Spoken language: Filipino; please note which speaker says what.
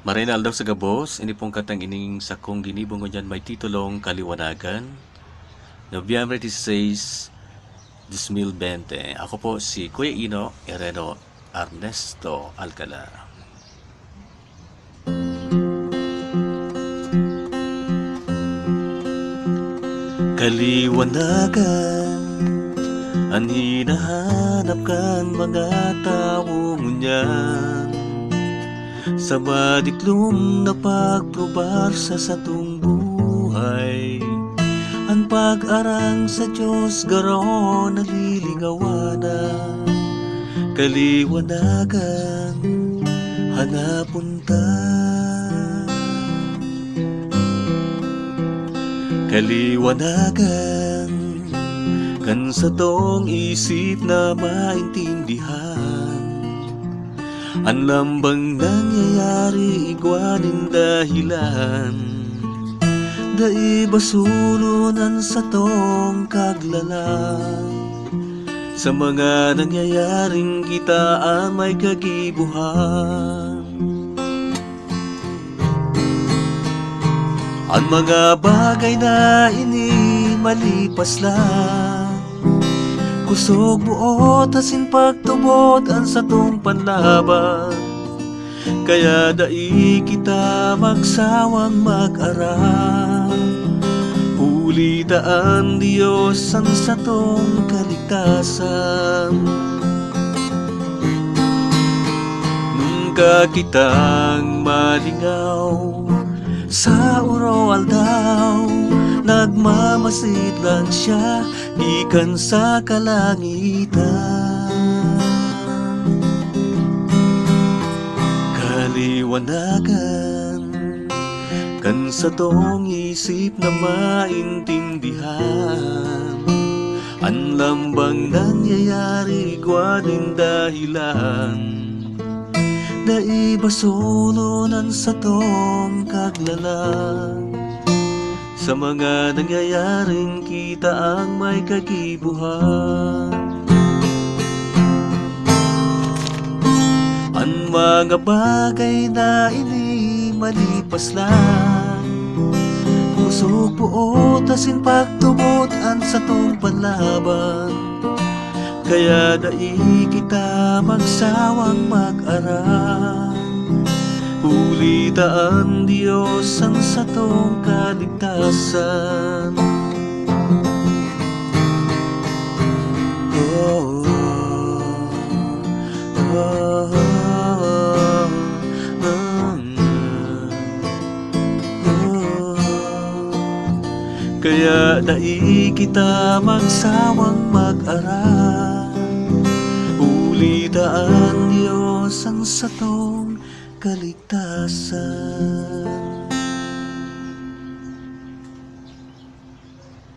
Speaker 1: Marinal daw sa gabos, ini pong katang ining sakong ginibong ko dyan may titulong Kaliwanagan, Nobyembre 16, 2020. Ako po si Kuya Ino Herrero Ernesto Alcala. Kaliwanagan, ang hinahanap kan mga tao ngunyan, sa madiklum na pagprobar sa satong buhay. Ang pag-arang sa Diyos garo nalilingawana. Kaliwanagan, hanapon ta. Kaliwanagan, kan sa tong isip na maintindihan, ang lambang nangyayari igwanin dahilan, dai basulunan sa tong kaglalang, sa mga nangyayaring kita may kagibuhan. Ang mga bagay na ini malipas lang, kusog buot asin pagtubot ang satong panlaban. Kaya dai kita magsawang mag-aral, ulitaan Diyos ang satong kaligtasan. Nung kitang malingaw sa uro aldaw, nagmamasid lang siya ikan sa kalangitan. Kaliwanagan, kan sa tong isip na maintindihan, ang lambang nangyayari gwanin dahilan, dai basulunan sa tong kaglalang, sa mga nangyayaring kita ang may kagibuhan. Ang mga bagay na ini malipas lang, kusog buot asin pagtubot ang sa tong panlaban. Kaya dai kita magsawang mag-aral, ulitaan Diyos ang satong kaligtasan. Oh, oh, oh, kaya dai kita magsawang mag-aral, ulitaan Diyos ang satong kaligtasan.